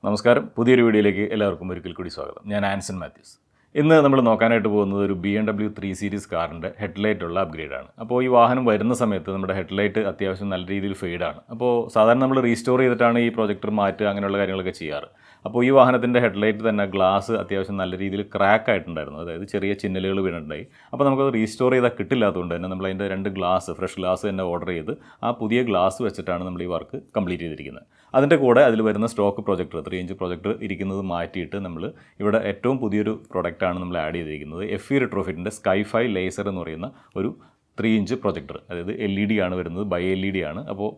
നമസ്കാരം, പുതിയൊരു വീഡിയോയിലേക്ക് എല്ലാവർക്കും ഒരിക്കൽ കൂടി സ്വാഗതം. ഞാൻ ആൻസൺ മാത്യൂസ്. ഇന്ന് നമ്മൾ നോക്കാനായിട്ട് പോകുന്നത് ഒരു BMW 3 സീരീസ് കാറിൻ്റെ ഹെഡ്ലൈറ്റ് ഉള്ള അപ്ഗ്രേഡാണ്. അപ്പോൾ ഈ വാഹനം വരുന്ന സമയത്ത് നമ്മുടെ ഹെഡ്ലൈറ്റ് അത്യാവശ്യം നല്ല രീതിയിൽ ഫെയ്ഡാണ്. അപ്പോൾ സാധാരണ നമ്മൾ റീസ്റ്റോർ ചെയ്തിട്ടാണ് ഈ പ്രൊജക്ടർ മാറ്റുക, അങ്ങനെയുള്ള കാര്യങ്ങളൊക്കെ ചെയ്യാറ്. അപ്പോൾ ഈ വാഹനത്തിൻ്റെ ഹെഡ്ലൈറ്റ് തന്നെ ഗ്ലാസ് അത്യാവശ്യം നല്ല രീതിയിൽ ക്രാക്ക് ആയിട്ടുണ്ടായിരുന്നു, അതായത് ചെറിയ ചിന്നലുകൾ വീണിട്ടുണ്ടായി. അപ്പോൾ നമുക്കത് റീസ്റ്റോർ ചെയ്താൽ കിട്ടില്ലാത്തതുകൊണ്ട് തന്നെ നമ്മൾ അതിൻ്റെ 2 ഗ്ലാസ് ഫ്രഷ് ഗ്ലാസ് തന്നെ ഓർഡർ ചെയ്ത് ആ പുതിയ ഗ്ലാസ് വെച്ചിട്ടാണ് നമ്മൾ ഈ വർക്ക് കംപ്ലീറ്റ് ചെയ്തിരിക്കുന്നത്. അതിൻ്റെ കൂടെ അതിൽ വരുന്ന സ്റ്റോക്ക് പ്രൊജക്ടർ 3 ഇഞ്ച് പ്രൊജക്ടർ ഇരിക്കുന്നത് മാറ്റിയിട്ട് നമ്മൾ ഇവിടെ ഏറ്റവും പുതിയൊരു പ്രൊഡക്റ്റാണ് നമ്മൾ ആഡ് ചെയ്തിരിക്കുന്നത്. FE റിട്രോഫിറ്റിൻ്റെ സ്കൈഫൈ ലേസർ എന്ന് പറയുന്ന ഒരു 3 ഇഞ്ച് പ്രൊജക്ടർ, അതായത് LED ആണ് വരുന്നത്, ബൈ LED ആണ്. അപ്പോൾ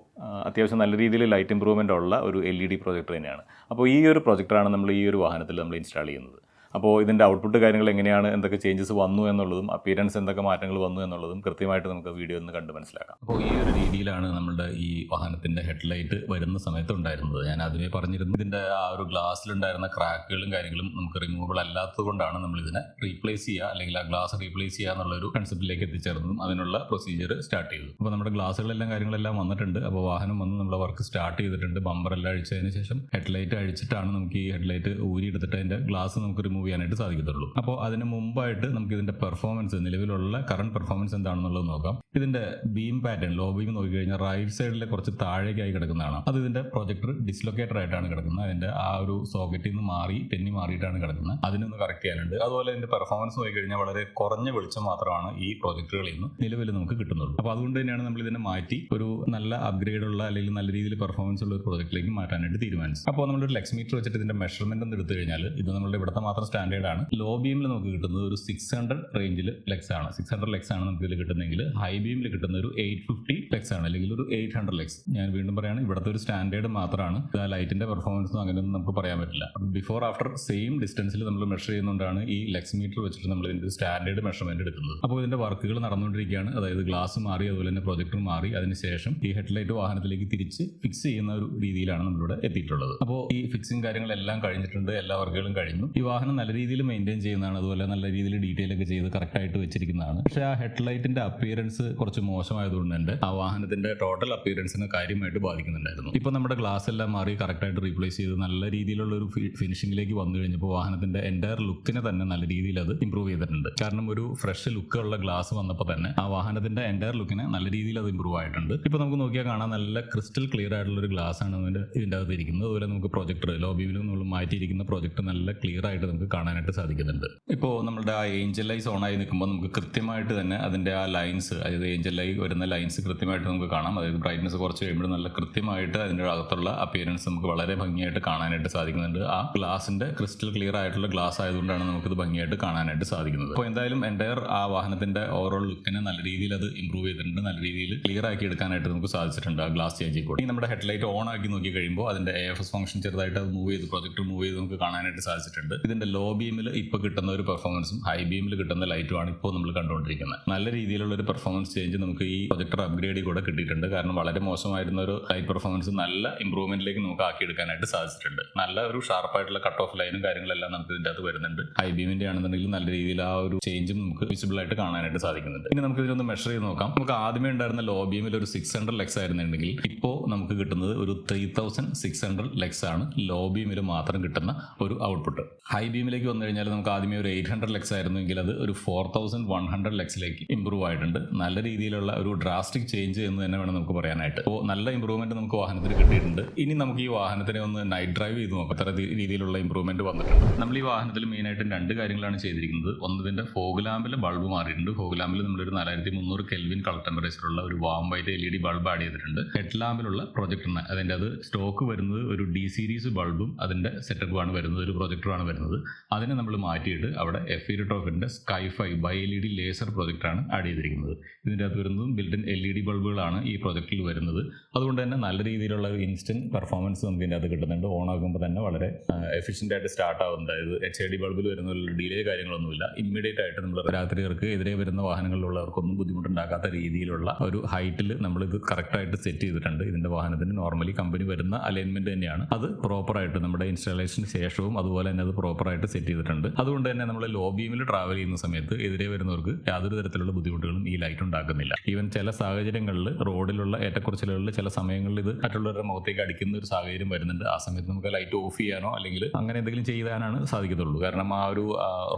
അത്യാവശ്യം നല്ല രീതിയിൽ ലൈറ്റ് ഇമ്പ്രൂവ്മെൻ്റ് ഉള്ള ഒരു LED പ്രൊജക്ടർ തന്നെയാണ്. അപ്പോൾ ഈ ഒരു പ്രൊജക്ടറാണ് നമ്മൾ ഈ ഒരു വാഹനത്തിൽ നമ്മൾ ഇൻസ്റ്റാൾ ചെയ്യുന്നത്. അപ്പോൾ ഇതിൻ്റെ ഔട്ട്പുട്ട് കാര്യങ്ങൾ എങ്ങനെയാണ്, എന്തൊക്കെ ചേഞ്ചസ് വന്നു എന്നുള്ളതും അപ്പിയറൻസ് എന്തൊക്കെ മാറ്റങ്ങൾ വന്നു എന്നുള്ളതും കൃത്യമായിട്ട് നമുക്ക് വീഡിയോ ഒന്ന് കണ്ട് മനസ്സിലാക്കാം. അപ്പോൾ ഈ ഒരു രീതിയിലാണ് നമ്മുടെ ഈ വാഹനത്തിൻ്റെ ഹെഡ്ലൈറ്റ് വരുന്ന സമയത്ത് ഉണ്ടായിരുന്നത്. ഞാൻ ആദ്യമേ പറഞ്ഞിരുന്നു, ഇതിൻ്റെ ആ ഒരു ഗ്ലാസ്സിലുണ്ടായിരുന്ന ക്രാക്കുകളും കാര്യങ്ങളും നമുക്ക് റിമൂവബിൾ അല്ലാത്തത് കൊണ്ടാണ് നമ്മളിതിനെ റീപ്ലേസ് ചെയ്യുക, അല്ലെങ്കിൽ ആ ഗ്ലാസ് റീപ്ലേസ് ചെയ്യുക എന്നുള്ളൊരു കൺസെപ്റ്റിലേക്ക് എത്തിച്ചേർന്നതും അതിനുള്ള പ്രൊസീജിയർ സ്റ്റാർട്ട് ചെയ്തു. അപ്പോൾ നമ്മുടെ ഗ്ലാസ്സുകളെല്ലാം കാര്യങ്ങളെല്ലാം വന്നിട്ടുണ്ട്. അപ്പോൾ വാഹനം വന്ന് നമ്മളെ വർക്ക് സ്റ്റാർട്ട് ചെയ്തിട്ടുണ്ട്. ബമ്പറെല്ലാം അഴിച്ചതിന് ശേഷം ഹെഡ്ലൈറ്റ് അഴിച്ചിട്ടാണ് നമുക്ക് ഈ ഹെഡ്ലൈറ്റ് ഊരിയെടുത്തിട്ട് അതിൻ്റെ ഗ്ലാസ് നമുക്ക് റിമൂവ് ചെയ്യാനായിട്ട് സാധിക്കത്തുള്ളൂ. അപ്പോൾ അതിന് മുമ്പായിട്ട് നമുക്ക് ഇതിന്റെ പെർഫോമൻസ്, നിലവിലുള്ള കറണ്ട് പെർഫോമൻസ് എന്താണെന്നുള്ളത് നോക്കാം. ഇതിന്റെ ബീം പാറ്റേൺ, ലോ ബീം നോക്കിക്കഴിഞ്ഞാൽ റൈറ്റ് സൈഡിലെ കുറച്ച് താഴേക്കായി കിടക്കുന്നതാണ്. അത് ഇതിന്റെ പ്രൊജക്ടർ ഡിസ്ലൊക്കേറ്റർ ആയിട്ടാണ് കിടക്കുന്നത്. അതിന്റെ ആ ഒരു സോക്കറ്റിൽ നിന്ന് തെന്നി മാറിയിട്ടാണ് കിടക്കുന്നത്. അതിനൊന്ന് കറക്റ്റ് ചെയ്യാനുണ്ട്. അതുപോലെ ഇതിന്റെ പെർഫോമൻസ് നോക്കിക്കഴിഞ്ഞാൽ വളരെ കുറഞ്ഞ വെളിച്ചം മാത്രമാണ് ഈ പ്രൊജക്ടറുകളിൽ നിന്ന് നിലവിൽ നമുക്ക് കിട്ടുന്നുള്ളൂ. അപ്പോൾ അതുകൊണ്ട് തന്നെയാണ് നമ്മൾ ഇതിനെ മാറ്റി ഒരു നല്ല അപ്ഗ്രേഡ് ഉള്ള, അല്ലെങ്കിൽ നല്ല രീതിയിൽ പെർഫോമൻസ് ഉള്ള ഒരു പ്രൊജക്റ്റിലേക്ക് മാറ്റാനായിട്ട് തീരുമാനിച്ചു. അപ്പോൾ നമ്മളൊരു ലെക്സ് മീറ്റർ വെച്ചിട്ട് ഇതിന്റെ മെഷർമെന്റ് ഒന്ന് എടുത്തു കഴിഞ്ഞാൽ, ഇത് നമ്മളുടെ ഇവിടുത്തെ മാത്രം സ്റ്റാൻഡേർഡ് ആണ്. ലോ ബീമിൽ നമുക്ക് കിട്ടുന്നത് ഒരു 600 റേഞ്ചിൽ ലെക്സ് ആണ്. 600 ലെക്സ് ആണ് നമുക്ക് ഇതിൽ കിട്ടുന്നതെങ്കിൽ ഹൈ ബീമിൽ കിട്ടുന്ന ഒരു 850 ലെക്സ് ആണ്, അല്ലെങ്കിൽ ഒരു 800 ലെക്സ്. ഞാൻ വീണ്ടും പറയാണ്, ഇവിടുത്തെ ഒരു സ്റ്റാൻഡേർഡ് മാത്രമാണ്. ആ ലൈറ്റിന്റെ പെർഫോമൻസും അങ്ങനെയൊന്നും നമുക്ക് പറയാൻ പറ്റില്ല. ബിഫോർ ആഫ്റ്റർ സെയിം ഡിസ്റ്റൻസിൽ നമ്മൾ മെഷർ ചെയ്യുന്നതുകൊണ്ടാണ് ഈ ലെക്സ് മീറ്റർ വെച്ചിട്ട് നമ്മൾ ഇതിന്റെ സ്റ്റാൻഡേർഡ് മെഷർമെന്റ് എടുക്കുന്നത്. അപ്പോൾ ഇതിന്റെ വർക്കുകൾ നടന്നുകൊണ്ടിരിക്കുകയാണ്. അതായത് ഗ്ലാസ് മാറി, അതുപോലെ തന്നെ പ്രൊജക്ടർ മാറി, അതിനുശേഷം ഈ ഹെഡ്ലൈറ്റ് വാഹനത്തിലേക്ക് തിരിച്ച് ഫിക്സ് ചെയ്യുന്ന ഒരു രീതിയിലാണ് നമ്മളിവിടെ എത്തിയിട്ടുള്ളത്. അപ്പോൾ ഈ ഫിക്സിംഗ് കാര്യങ്ങളെല്ലാം കഴിഞ്ഞിട്ടുണ്ട്, എല്ലാ വർക്കുകളും കഴിഞ്ഞു. ഈ വാഹനം നല്ല രീതിയിൽ മെയിൻറ്റെയിൻ ചെയ്യുന്നതാണ്, അതുപോലെ നല്ല രീതിയിൽ ഡീറ്റെയിൽ ഒക്കെ ചെയ്ത് കറക്റ്റായിട്ട് വെച്ചിരിക്കുന്നതാണ്. പക്ഷേ ആ ഹെഡ്ലൈറ്റിന്റെ അപ്പിയറൻസ് കുറച്ച് മോശമായതുകൊണ്ട് തന്നെ ആ വാഹനത്തിന്റെ ടോട്ടൽ അപ്പിയറൻസിനെ കാര്യമായിട്ട് ബാധിക്കുന്നുണ്ടായിരുന്നു. ഇപ്പൊ നമ്മുടെ ഗ്ലാസ് എല്ലാം മാറി കറക്റ്റായിട്ട് റീപ്ലേസ് ചെയ്ത് നല്ല രീതിയിലുള്ള ഒരു ഫിനിഷിംഗിലേക്ക് വന്നു കഴിഞ്ഞപ്പോൾ വാഹനത്തിന്റെ എൻ്റയർ ലുക്കിനെ തന്നെ നല്ല രീതിയിൽ അത് ഇമ്പ്രൂവ് ചെയ്തിട്ടുണ്ട്. കാരണം ഒരു ഫ്രഷ് ലുക്കുള്ള ഗ്ലാസ് വന്നപ്പോൾ തന്നെ ആ വാഹനത്തിന്റെ എൻ്റയർ ലുക്കിനെ നല്ല രീതിയിൽ അത് ഇമ്പ്രൂവ് ആയിട്ടുണ്ട്. ഇപ്പൊ നമുക്ക് നോക്കിയാൽ കാണാൻ നല്ല ക്രിസ്റ്റൽ ക്ലിയർ ആയിട്ടുള്ള ഒരു ഗ്ലാസ് ആണ് ഇതിന്റെ അകത്ത് ഇരിക്കുന്നത്. അതുപോലെ നമുക്ക് പ്രൊജക്ടർ, ലോബിയിലും നമ്മൾ മാറ്റിയിരിക്കുന്ന പ്രൊജക്ടർ നല്ല ക്ലിയർ ആയിട്ട് നമുക്ക് കാണാനായിട്ട് സാധിക്കുന്നുണ്ട്. ഇപ്പോൾ നമ്മുടെ ആ ഏഞ്ചൽ ലൈസ് ഓൺ ആയി നിൽക്കുമ്പോൾ നമുക്ക് കൃത്യമായിട്ട് തന്നെ അതിൻ്റെ ആ ലൈൻസ്, അതായത് ഏഞ്ചൽ ലൈ വരുന്ന ലൈൻസ് കൃത്യമായിട്ട് നമുക്ക് കാണാം. അതായത് ബ്രൈറ്റ്നസ് കുറച്ച് കഴിയുമ്പോൾ നല്ല കൃത്യമായിട്ട് അതിൻ്റെ അകത്തുള്ള അപ്പിയറൻസ് നമുക്ക് വളരെ ഭംഗിയായിട്ട് കാണാനായിട്ട് സാധിക്കുന്നുണ്ട്. ആ ഗ്ലാസിൻ്റെ ക്രിസ്റ്റൽ ക്ലിയർ ആയിട്ടുള്ള ഗ്ലാസ് ആയതുകൊണ്ടാണ് നമുക്കിത് ഭംഗിയായിട്ട് കാണാനായിട്ട് സാധിക്കുന്നത്. അപ്പോൾ എന്തായാലും എൻ്റയർ ആ വാഹനത്തിൻ്റെ ഓവറോൾ ലുക്കിനെ നല്ല രീതിയിൽ അത് ഇമ്പ്രൂവ് ചെയ്തിട്ടുണ്ട്, നല്ല രീതിയിൽ ക്ലിയർ ആക്കി എടുക്കാനായിട്ട് നമുക്ക് സാധിച്ചിട്ടുണ്ട് ആ ഗ്ലാസ് ചേഞ്ചിൽ കൂടി. നമ്മുടെ ഹെഡ്ലൈറ്റ് ഓൺ ആക്കി നോക്കി കഴിയുമ്പോൾ അതിൻ്റെ AFS ഫംഗ്ഷൻ ചെറുതായിട്ട് അത് മൂവ് ചെയ്ത്, പ്രൊജക്ടർ മൂവ് ചെയ്ത് നമുക്ക് കാണാനായിട്ട് സാധിച്ചിട്ടുണ്ട്. ഇതിൻ്റെ ലോ ബീമിൽ ഇപ്പോൾ കിട്ടുന്ന ഒരു പെർഫോമൻസും ഹൈ ബീമിൽ കിട്ടുന്ന ലൈറ്റുമാണ് ഇപ്പോൾ നമ്മൾ കണ്ടുകൊണ്ടിരിക്കുന്നത്. നല്ല രീതിയിലുള്ള ഒരു പെർഫോമൻസ് ചേഞ്ച് നമുക്ക് ഈ പ്രൊജക്ടർ അപ്ഗ്രേഡിൽ കൂടെ കിട്ടിയിട്ടുണ്ട്. കാരണം വളരെ മോശമായിരുന്ന ഒരു ലൈറ്റ് പെർഫോമൻസ് നല്ല ഇമ്പ്രൂവ്മെന്റിലേക്ക് നമുക്ക് ആക്കിയെടുക്കാനായിട്ട് സാധിച്ചിട്ടുണ്ട്. നല്ല ഒരു ഷാർപ്പായിട്ടുള്ള കട്ട് ഓഫ് ലൈനും കാര്യങ്ങളെല്ലാം നമുക്ക് ഇതിൻ്റെ അകത്ത് വരുന്നുണ്ട്. ഹൈ ബീമിന്റെ ആണെന്നുണ്ടെങ്കിൽ നല്ല രീതിയിൽ ആ ഒരു ചേഞ്ചും നമുക്ക് വിസിബിൾ ആയിട്ട് കാണാനായിട്ട് സാധിക്കുന്നുണ്ട്. ഇനി നമുക്ക് ഇതിനൊന്ന് മെഷർ ചെയ്ത് നോക്കാം. നമുക്ക് ആദ്യമേ ഉണ്ടായിരുന്ന ലോ ബീമിൽ ഒരു 600 ലെക്സ് ആയിരുന്നുണ്ടെങ്കിൽ ഇപ്പോൾ നമുക്ക് കിട്ടുന്നത് ഒരു 3600 ലെക്സ് ആണ് ലോ ബീമിൽ മാത്രം കിട്ടുന്ന ഒരു ഔട്ട്പുട്ട്. ഹൈ ബീമിലേക്ക് വന്നു കഴിഞ്ഞാൽ നമുക്ക് ആദ്യമേ ഒരു 800 ലെക്സ് ആയിരുന്നെങ്കിൽ അത് ഒരു 4100 ലെക്സിലേക്ക് ഇമ്പ്രൂവ് ആയിട്ടുണ്ട്. നല്ല രീതിയിലുള്ള ഒരു ഡ്രാസ്റ്റിക് ചേഞ്ച് എന്ന് തന്നെ വേണം നമുക്ക് പറയാനായിട്ട്. അപ്പോൾ നല്ല ഇമ്പ്രൂവ്മെന്റ് നമുക്ക് വാഹനത്തിന് കിട്ടിയിട്ടുണ്ട്. ഇനി നമുക്ക് ഈ വാഹനത്തിനെ ഒന്ന് നൈറ്റ് ഡ്രൈവ് ചെയ്ത് നോക്കാം, എത്ര രീതിയിലുള്ള ഇമ്പ്രൂവ്മെന്റ് വന്നിട്ടുണ്ട്. നമ്മൾ ഈ വാഹനത്തിൽ മെയിനായിട്ട് 2 കാര്യങ്ങളാണ് ചെയ്തിരിക്കുന്നത്. ഒന്നതിന്റെ ഫോഗ് ലാമ്പിലെ ബൾബ് മാറിയിട്ടുണ്ട്. ഫോഗ് ലാമ്പിൽ നമ്മളൊരു 4300 കെൽവിൻ കളർ ടെമ്പറേച്ചറുള്ള ഒരു warm white LED bulb add ചെയ്തിട്ടുണ്ട്. ഹെഡ് ലാമ്പിലുള്ള പ്രൊജക്ടറിന് അതിൻ്റെ അത് സ്റ്റോക്ക് വരുന്നത് ഒരു D സീരീസ് ബൾബും അതിന്റെ സെറ്റപ്പുമാണ് വരുന്നത്, ഒരു പ്രൊജക്ടറാണ് വരുന്നത്. അതിനെ നമ്മൾ മാറ്റിയിട്ട് അവിടെ FE റിട്രോഫിറ്റിന്റെ സ്കൈഫൈ ബൈ LED ലേസർ പ്രൊജക്ടറാണ് ആഡ് ചെയ്തിരിക്കുന്നത്. ഇതിൻ്റെ അകത്ത് വരുന്നതും ബിൽഡിൻ LED ബൾബുകളാണ് ഈ പ്രൊജക്റ്റിൽ വരുന്നത്. അതുകൊണ്ട് തന്നെ നല്ല രീതിയിലുള്ള ഒരു ഇൻസ്റ്റന്റ് പെർഫോമൻസ് നമുക്ക് ഇതിൻ്റെ അകത്ത് കിട്ടുന്നുണ്ട്. ഓൺ ആകുമ്പോൾ തന്നെ വളരെ എഫിഷ്യൻ്റ് ആയിട്ട് സ്റ്റാർട്ട് ആവുന്നത്. അതായത് HID ബൾബിൽ വരുന്ന ഡിലേ കാര്യങ്ങളൊന്നുമില്ല. ഇമ്മീഡിയറ്റ് ആയിട്ട് നമ്മൾ രാത്രികൾക്ക് എതിരെ വരുന്ന വാഹനങ്ങളിലുള്ളവർക്കൊന്നും ബുദ്ധിമുട്ടുണ്ടാക്കാത്ത രീതിയിലുള്ള ഒരു ഹൈറ്റിൽ നമ്മളിത് കറക്റ്റായിട്ട് സെറ്റ് ചെയ്തിട്ടുണ്ട്. ഇതിൻ്റെ വാഹനത്തിന് നോർമലി കമ്പനി വരുന്ന അലൈൻമെന്റ് തന്നെയാണ്. അത് പ്രോപ്പറായിട്ട് നമ്മുടെ ഇൻസ്റ്റാളേഷന് ശേഷവും അതുപോലെ തന്നെ അത് പ്രോപ്പറായിട്ട് ആയിട്ട് സെറ്റ് ചെയ്തിട്ടുണ്ട്. അതുകൊണ്ട് തന്നെ നമ്മൾ ലോ ബീമിൽ ട്രാവൽ ചെയ്യുന്ന സമയത്ത് എതിരെ വരുന്നവർക്ക് യാതൊരു തരത്തിലുള്ള ബുദ്ധിമുട്ടുകളും ഈ ലൈറ്റ് ഉണ്ടാക്കുന്നില്ല. ഈവൻ ചില സാഹചര്യങ്ങളിൽ റോഡിലുള്ള ഏറ്റക്കുറച്ചിലുകളിൽ ചില സമയങ്ങളിൽ ഇത് മറ്റുള്ളവരുടെ മുഖത്തേക്ക് അടിക്കുന്ന ഒരു സാഹചര്യം വരുന്നുണ്ട്. ആ സമയത്ത് നമുക്ക് ലൈറ്റ് ഓഫ് ചെയ്യാനോ അല്ലെങ്കിൽ അങ്ങനെ എന്തെങ്കിലും ചെയ്യാനാണ് സാധിക്കത്തുള്ളൂ. കാരണം ആ ഒരു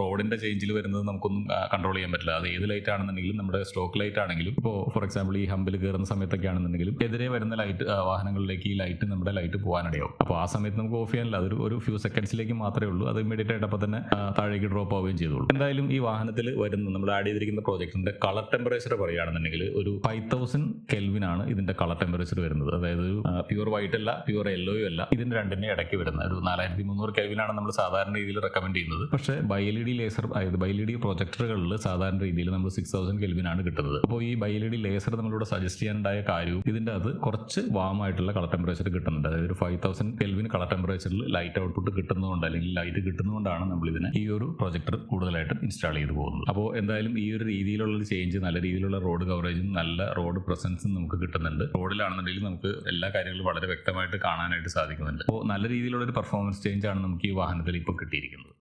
റോഡിന്റെ ചേഞ്ചിൽ വരുന്നത് നമുക്കൊന്നും കൺട്രോൾ ചെയ്യാൻ പറ്റില്ല. അത് ഏത് ലൈറ്റ് ആണെന്നുണ്ടെങ്കിലും നമ്മുടെ സ്റ്റോക്ക് ലൈറ്റ് ആണെങ്കിലും ഇപ്പോൾ ഫോർ എക്സാമ്പിൾ ഈ ഹമ്പിൽ കയറുന്ന സമയത്തൊക്കെ ആണെന്നുണ്ടെങ്കിലും എതിരെ വരുന്ന ലൈറ്റ് വാഹനങ്ങളിലേക്ക് ഈ ലൈറ്റ് നമ്മുടെ ലൈറ്റ് പോകാനിടയാവും. അപ്പോൾ ആ സമയത്ത് നമുക്ക് ഓഫ് ചെയ്യാനില്ല. അതൊരു ഒരു ഫ്യൂ സെക്കൻഡ്സിലേക്ക് മാത്രമേ ഉള്ളൂ. അത് ഇമ്മീഡിയറ്റ് ആയിട്ട് അപ്പോൾ തന്നെ താഴേക്ക് ഡ്രോപ്പ് ആവുകയും ചെയ്തോളൂ. എന്തായാലും ഈ വാഹനത്തിൽ വരുന്ന നമ്മൾ ആഡ് ചെയ്തിരിക്കുന്ന പ്രോജക്റ്റിന്റെ കളർ ടെമ്പറേച്ചർ പറയുകയാണെന്നുണ്ടെങ്കിൽ ഒരു 5000 കെൽവിൻ ആണ് ഇതിന്റെ കളർ ടെമ്പറേച്ചർ വരുന്നത്. അതായത് ഒരു പ്യൂർ വൈറ്റ് അല്ല, പ്യൂർ യെല്ലോയും അല്ല, ഇതിന്റെ രണ്ടിന്റെ ഇടയ്ക്ക് വരുന്ന ഒരു 4300 കെൽവിനാണ് നമ്മൾ സാധാരണ രീതിയിൽ റെക്കമെൻഡ് ചെയ്യുന്നത്. പക്ഷേ BiLED ലേസർ അതായത് BiLED പ്രൊജക്ടറുകളിൽ സാധാരണ രീതിയിൽ നമ്മൾ 6000 കെൽവിനാണ് കിട്ടുന്നത്. അപ്പോൾ ഈ BiLED ലേസർ നമ്മളിവിടെ സജസ്റ്റ് ചെയ്യാനുണ്ടായ കാര്യവും ഇതിന്റെ അത് കുറച്ച് വാം ആയിട്ടുള്ള കളർ ടെമ്പറേച്ചർ കിട്ടുന്നുണ്ട്. അതായത് ഒരു 5000 കെൽവിൻ കളർ ടെമ്പറേച്ചറിൽ ലൈറ്റ് ഔട്ട്പുട്ട് കിട്ടുന്നതുകൊണ്ട് അല്ലെങ്കിൽ ലൈറ്റ് കിട്ടുന്നതുകൊണ്ടാണ് നമ്മൾ ഇതിനെ ഈ ഒരു പ്രൊജക്ടർ കൂടുതലായിട്ട് ഇൻസ്റ്റാൾ ചെയ്ത് പോകുന്നത്. അപ്പോൾ എന്തായാലും ഈ ഒരു രീതിയിലുള്ള ഒരു ചേഞ്ച്, നല്ല രീതിയിലുള്ള റോഡ് കവറേജും നല്ല റോഡ് പ്രസൻസും നമുക്ക് കിട്ടുന്നുണ്ട്. റോഡിലാണെന്നുണ്ടെങ്കിൽ നമുക്ക് എല്ലാ കാര്യങ്ങളും വളരെ വ്യക്തമായിട്ട് കാണാനായിട്ട് സാധിക്കുന്നുണ്ട്. അപ്പോൾ നല്ല രീതിയിലുള്ള ഒരു പെർഫോമൻസ് ചേഞ്ച് ആണ് നമുക്ക് ഈ വാഹനത്തിൽ ഇപ്പോൾ കിട്ടിയിരിക്കുന്നത്.